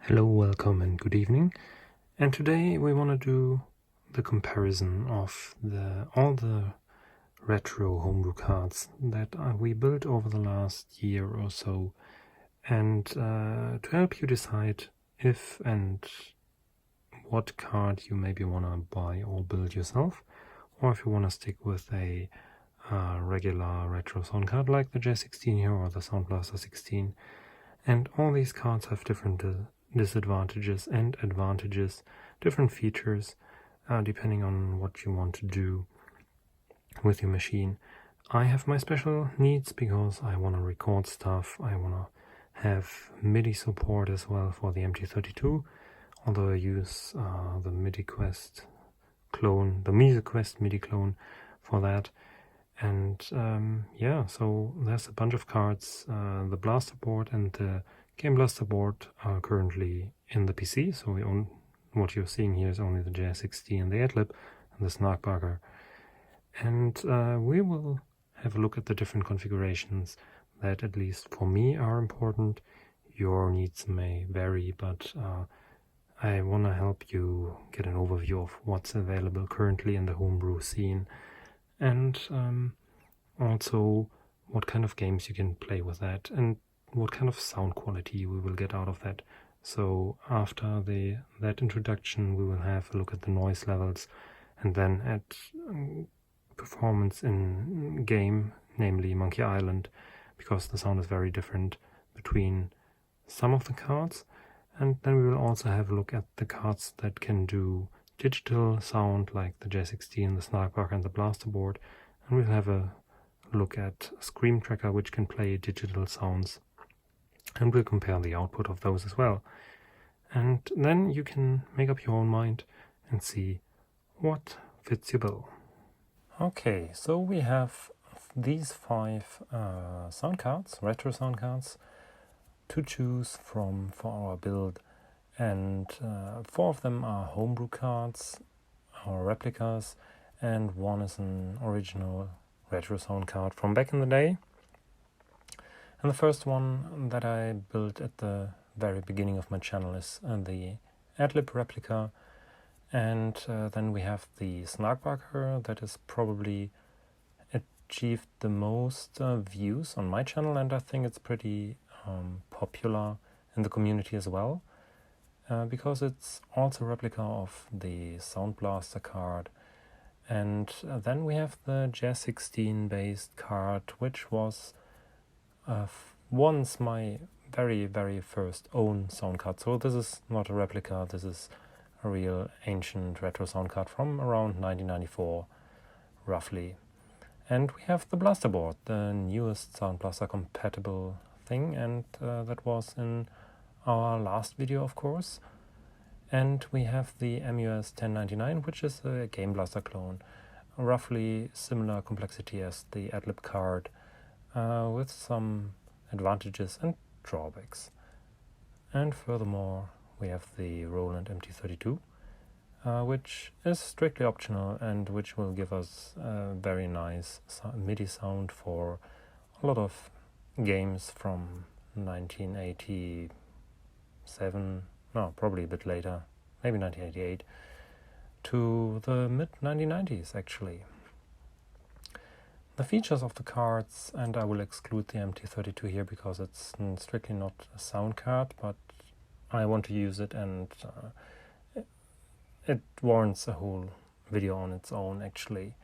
Hello, welcome and good evening. And today we want to do the comparison of all the retro homebrew cards that we built over the last year or so, and to help you decide if and what card you maybe want to buy or build yourself, or if you want to stick with a regular retro sound card like the J16 here or the Sound Blaster 16. And all these cards have different disadvantages and advantages, different features, depending on what you want to do with your machine. I have my special needs because I want to record stuff. I want to have MIDI support as well for the MT32, although I use the MIDI Quest clone, the Music Quest MIDI clone for that. And yeah, so there's a bunch of cards. The Blasterboard and the Gameblaster board are currently in the PC, so what you're seeing here is only the J16 and the Adlib and the SnarkBarker. And we will have a look at the different configurations that, at least for me, are important. Your needs may vary, but I want to help you get an overview of what's available currently in the homebrew scene, and also what kind of games you can play with that, and what kind of sound quality we will get out of that. So after that introduction, we will have a look at the noise levels, and then at performance in game, namely Monkey Island, because the sound is very different between some of the cards. And then we will also have a look at the cards that can do digital sound, like the J16, the SnarkBarker and the Blasterboard. And we'll have a look at Scream Tracker, which can play digital sounds. And we'll compare the output of those as well. And then you can make up your own mind and see what fits your bill. Okay, so we have these 5 sound cards, retro sound cards, to choose from for our build, and 4 of them are homebrew cards or replicas, and 1 is an original retro sound card from back in the day. And the first one that I built at the very beginning of my channel is the Adlib replica, and then we have the SnarkBarker that is probably achieved the most views on my channel, and I think it's pretty popular in the community as well, because it's also a replica of the Sound Blaster card. And then we have the J16 based card, which was once my very first own sound card. So this is not a replica, this is a real ancient retro sound card from around 1994 roughly. And we have the Blasterboard, the newest Sound Blaster compatible thing, and that was in our last video, of course. And we have the MUS1099, which is a Gameblaster clone, roughly similar complexity as the Adlib card, with some advantages and drawbacks. And furthermore, we have the Roland MT32, which is strictly optional and which will give us a very nice MIDI sound for a lot of games from 1987, no, probably a bit later, maybe 1988, to the mid-1990s actually. The features of the cards, and I will exclude the MT32 here because it's strictly not a sound card, but I want to use it, and it warrants a whole video on its own actually.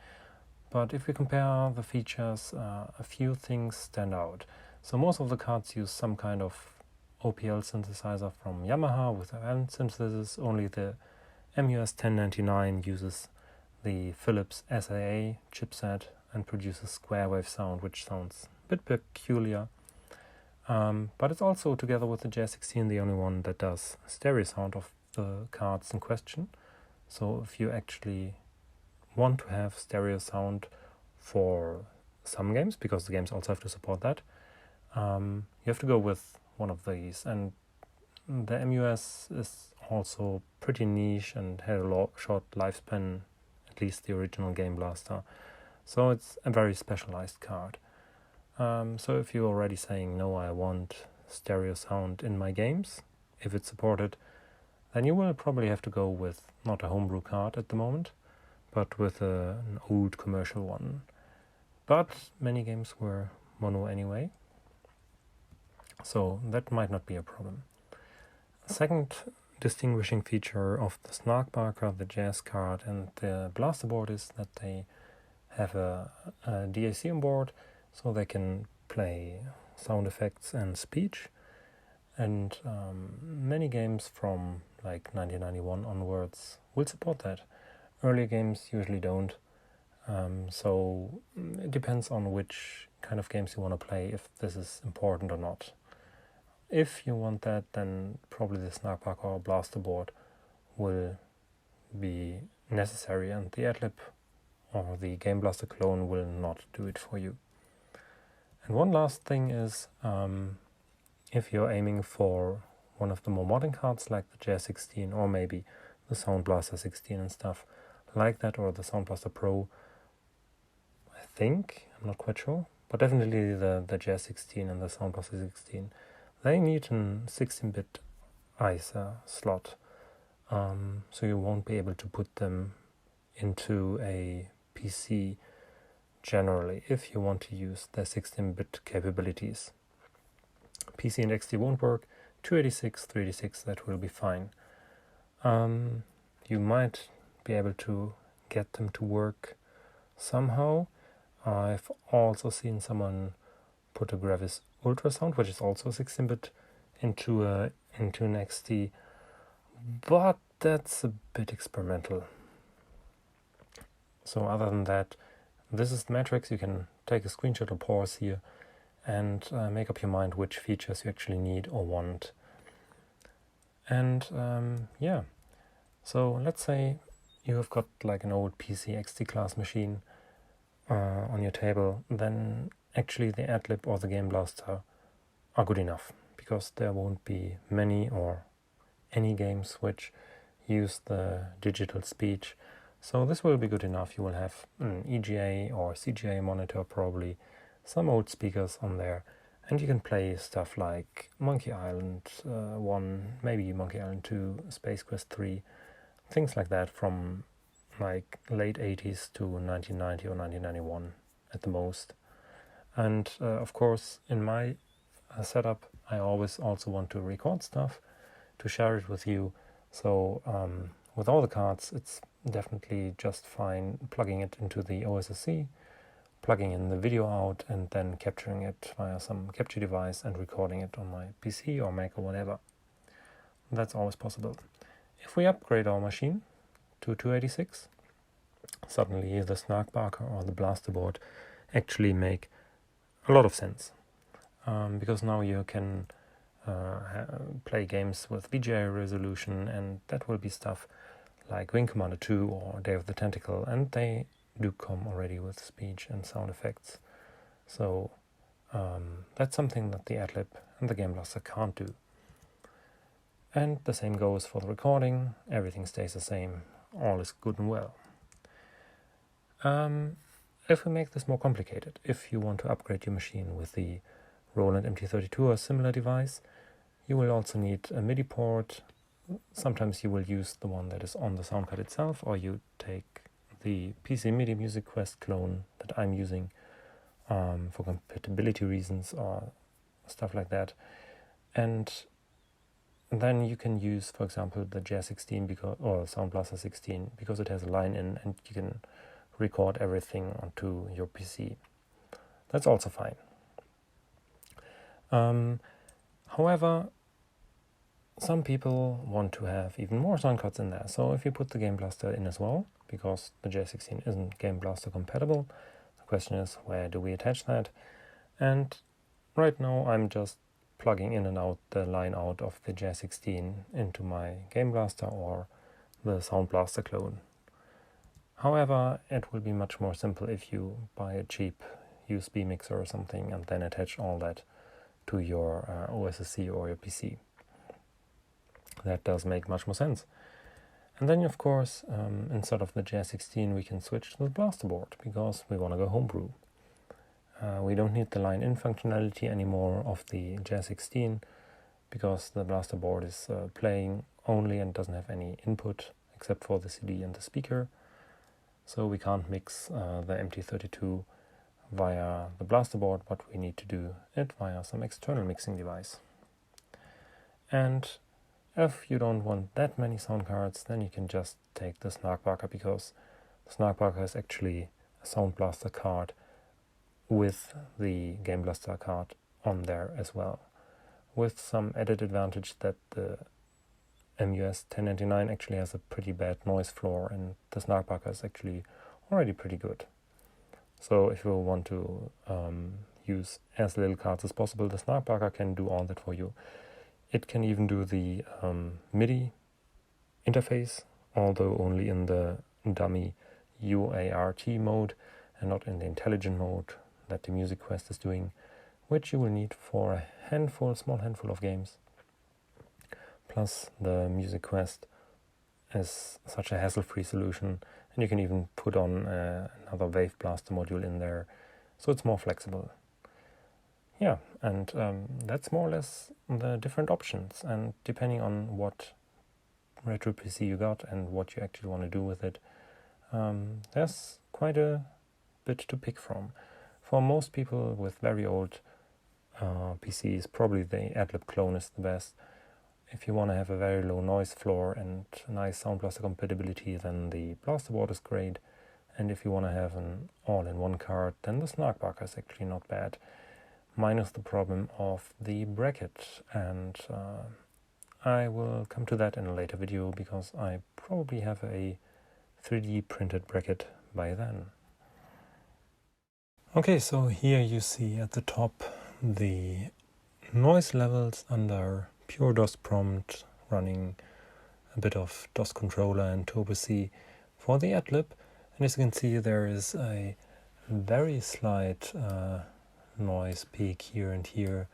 But if we compare the features, a few things stand out. So most of the cards use some kind of OPL synthesizer from Yamaha with event synthesis. Only the MUS1099 uses the Philips SAA chipset and produces square wave sound, which sounds a bit peculiar. But it's also, together with the J16, the only one that does stereo sound of the cards in question. So if you actually want to have stereo sound for some games, because the games also have to support that, you have to go with one of these. And the MUS is also pretty niche and had a short lifespan, at least the original Gameblaster. So it's a very specialized card. So if you're already saying, no, I want stereo sound in my games, if it's supported, then you will probably have to go with not a homebrew card at the moment, but with an old commercial one. But many games were mono anyway, so that might not be a problem. Second distinguishing feature of the SnarkBarker, the Jazz card, and the Blasterboard is that they have a DAC on board, so they can play sound effects and speech. And many games from like 1991 onwards will support that. Earlier games usually don't. So it depends on which kind of games you want to play, if this is important or not. If you want that, then probably the SnarkBarker or Blasterboard will be necessary, and the Adlib or the Gameblaster clone will not do it for you. And one last thing is, if you're aiming for one of the more modern cards like the Jazz 16 or maybe the Sound Blaster 16 and stuff like that, or the Sound Blaster Pro, I think, I'm not quite sure, but definitely the Jazz 16 and the Sound Blaster 16, they need a 16-bit ISA slot, so you won't be able to put them into a PC generally if you want to use the 16-bit capabilities. PC and XD won't work. 286, 386, that will be fine. You might be able to get them to work somehow. I've also seen someone put a Gravis Ultrasound, which is also 16-bit, into an XD, but that's a bit experimental. So other than that, this is the matrix. You can take a screenshot or pause here and make up your mind which features you actually need or want. And yeah, so let's say you have got like an old PC XD class machine on your table, then actually the Adlib or the Gameblaster are good enough, because there won't be many or any games which use the digital speech. So this will be good enough. You will have an EGA or CGA monitor, probably some old speakers on there, and you can play stuff like Monkey Island 1, maybe Monkey Island 2, Space Quest 3, things like that from like late 80s to 1990 or 1991 at the most. And of course, in my setup, I always also want to record stuff to share it with you. So with all the cards, it's definitely just fine plugging it into the OSSC, plugging in the video out, and then capturing it via some capture device and recording it on my PC or Mac or whatever. That's always possible. If we upgrade our machine to 286, suddenly the SnarkBarker or the Blasterboard actually make a lot of sense, because now you can play games with VGA resolution, and that will be stuff like Wing Commander 2 or Day of the Tentacle, and they do come already with speech and sound effects. So that's something that the Adlib and the Gameblaster can't do. And the same goes for the recording. Everything stays the same. All is good and well. If we make this more complicated, if you want to upgrade your machine with the Roland MT32 or similar device, you will also need a MIDI port. Sometimes you will use the one that is on the sound card itself, or you take the PC MIDI Music Quest clone that I'm using for compatibility reasons or stuff like that. And then you can use, for example, the Jazz 16 or Sound Blaster 16, because it has a line in and you can record everything onto your PC. That's also fine. However, some people want to have even more sound cards in there. So if you put the Gameblaster in as well, because the J16 isn't Gameblaster compatible, the question is, where do we attach that? And right now I'm just plugging in and out the line out of the J16 into my Gameblaster or the Sound Blaster clone. However, it will be much more simple if you buy a cheap USB mixer or something and then attach all that to your OSSC or your PC. That does make much more sense. And then, of course, instead of the J16, we can switch to the Blasterboard, because we want to go homebrew. We don't need the line-in functionality anymore of the J16. because the Blasterboard is playing only and doesn't have any input except for the CD and the speaker. So we can't mix the MT32 via the Blasterboard, but we need to do it via some external mixing device. And if you don't want that many sound cards, then you can just take the SnarkBarker, because the SnarkBarker is actually a Sound Blaster card with the Gameblaster card on there as well, with some added advantage that the MUS1099 actually has a pretty bad noise floor, and the SnarkBarker is actually already pretty good. So if you want to use as little cards as possible, the SnarkBarker can do all that for you. It can even do the MIDI interface, although only in the dummy UART mode and not in the intelligent mode that the Music Quest is doing, which you will need for a small handful of games. Plus the Music Quest is such a hassle-free solution, and you can even put on another Wave Blaster module in there, so it's more flexible. Yeah, and that's more or less the different options, and depending on what retro PC you got and what you actually want to do with it, there's quite a bit to pick from. For most people with very old PCs, probably the Adlib clone is the best. If you want to have a very low noise floor and nice Sound Blaster compatibility, then the Blasterboard is great. And if you want to have an all-in-one card, then the SnarkBarker is actually not bad, minus the problem of the bracket. And I will come to that in a later video, because I probably have a 3D printed bracket by then. Okay, so here you see at the top the noise levels under pure DOS prompt, running a bit of DOS controller and Turbo C for the Adlib. And as you can see, there is a very slight noise peak here and here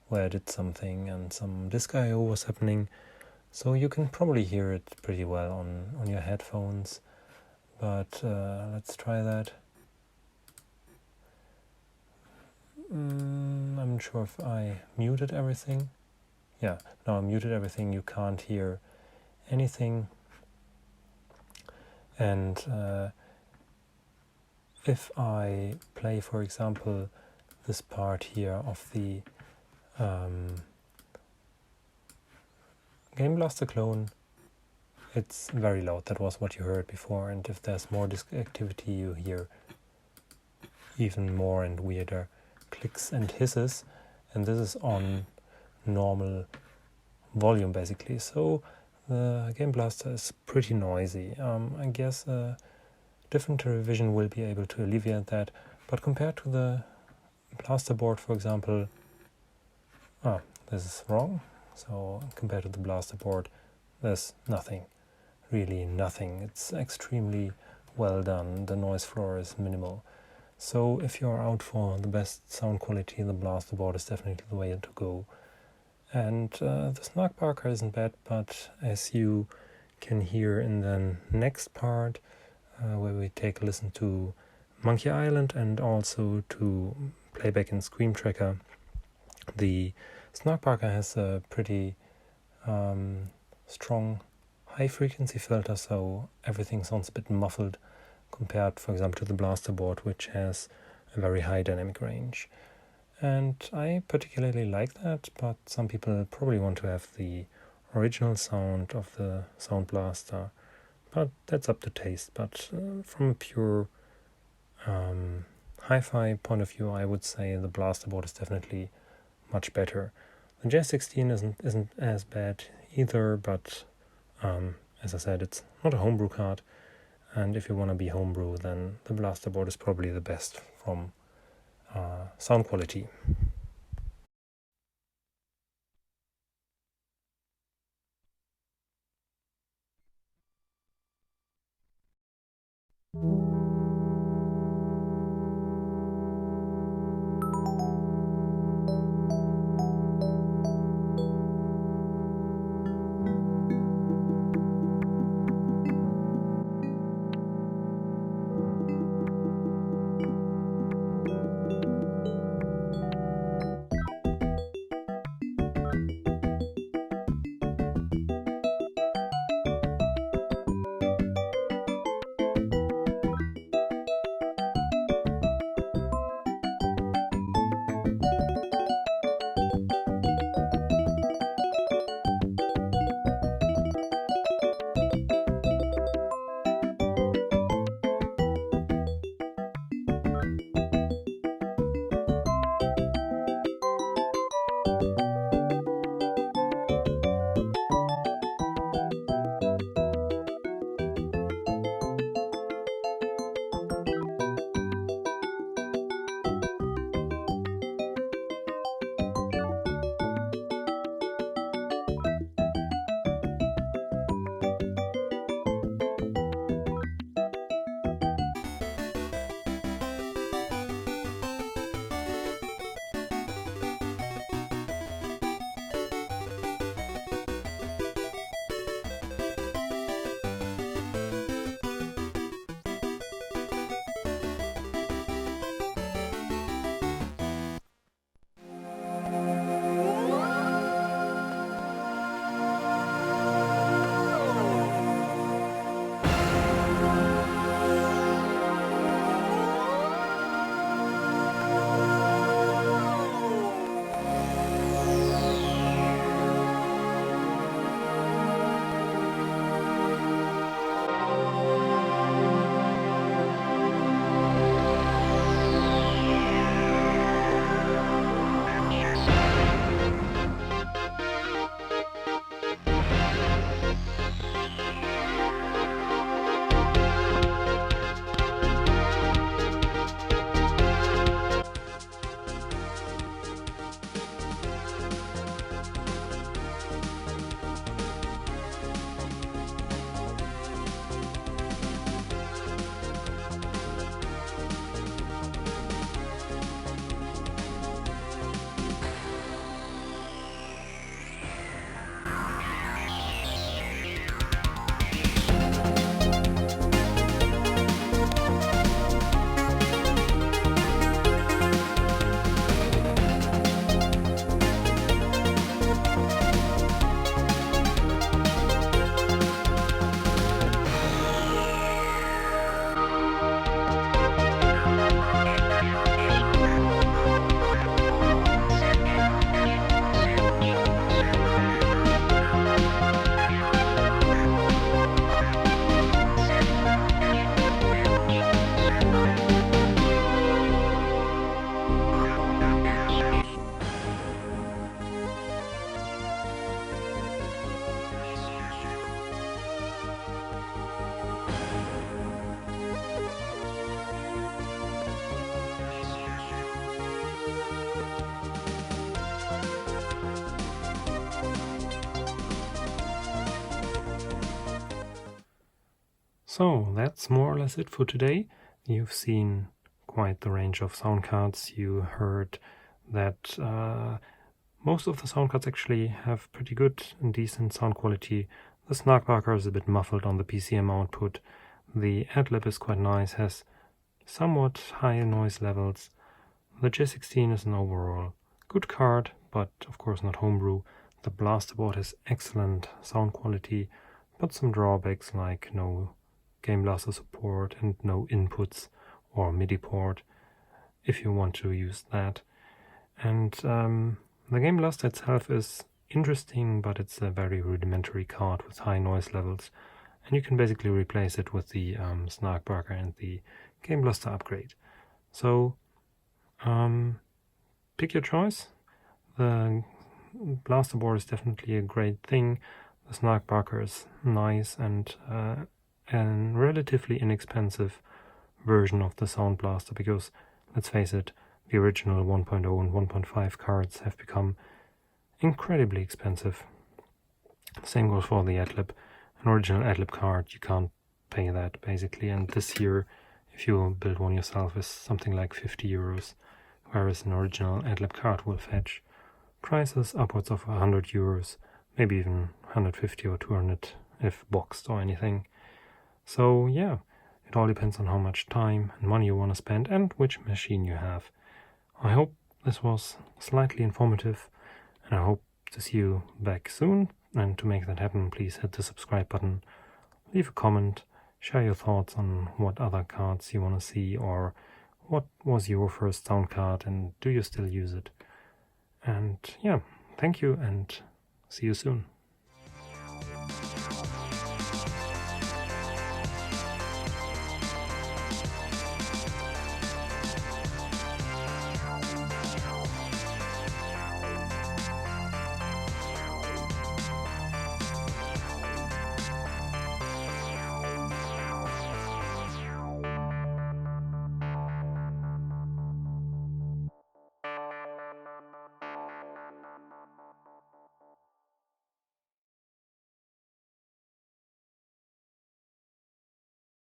where I did something and some disk I/O was happening. So you can probably hear it pretty well on your headphones. But let's try that. I'm not sure if I muted everything. Yeah, no, I muted everything. You can't hear anything. And if I play, for example, this part here of the Gameblaster clone, it's very loud. That was what you heard before. And if there's more disk activity, you hear even more and weirder clicks and hisses, and this is on normal volume basically. So the Gameblaster is pretty noisy. I guess a different revision will be able to alleviate that, but compared to the Blasterboard, for example, this is wrong. So compared to the Blasterboard, there's nothing, really nothing. It's extremely well done. The noise floor is minimal. So if you're out for the best sound quality, the Blasterboard is definitely the way to go. And the SnarkBarker isn't bad, but as you can hear in the next part, where we take a listen to Monkey Island and also to Playback and Scream Tracker, the SnarkBarker has a pretty strong high frequency filter, so everything sounds a bit muffled compared, for example, to the Blasterboard, which has a very high dynamic range. And I particularly like that, but some people probably want to have the original sound of the Sound Blaster, but that's up to taste. But from a pure hi-fi point of view, I would say the Blasterboard is definitely much better. The J16 isn't as bad either, but as I said, it's not a homebrew card. And if you want to be homebrew, then the Blasterboard is probably the best from sound quality. So that's more or less it for today. You've seen quite the range of sound cards. You heard that most of the sound cards actually have pretty good and decent sound quality. The SnarkBarker is a bit muffled on the PCM output. The Adlib is quite nice, has somewhat high noise levels. The J16 is an overall good card, but of course not homebrew. The Blasterboard has excellent sound quality, but some drawbacks like no Gameblaster support and no inputs or MIDI port if you want to use that. And the Gameblaster itself is interesting, but it's a very rudimentary card with high noise levels, and you can basically replace it with the SnarkBarker and the Gameblaster upgrade. So pick your choice. The Blasterboard is definitely a great thing. The SnarkBarker is nice and a relatively inexpensive version of the Sound Blaster, because let's face it, the original 1.0 and 1.5 cards have become incredibly expensive. Same goes for the Adlib. An original Adlib card, you can't pay that basically, and this year if you build one yourself is something like 50 euros, whereas an original Adlib card will fetch prices upwards of 100 euros, maybe even 150 or 200 if boxed or anything. So yeah, it all depends on how much time and money you want to spend and which machine you have. I hope this was slightly informative, and I hope to see you back soon. And to make that happen, please hit the subscribe button, leave a comment, share your thoughts on what other cards you want to see, or what was your first sound card and do you still use it. And yeah, thank you and see you soon.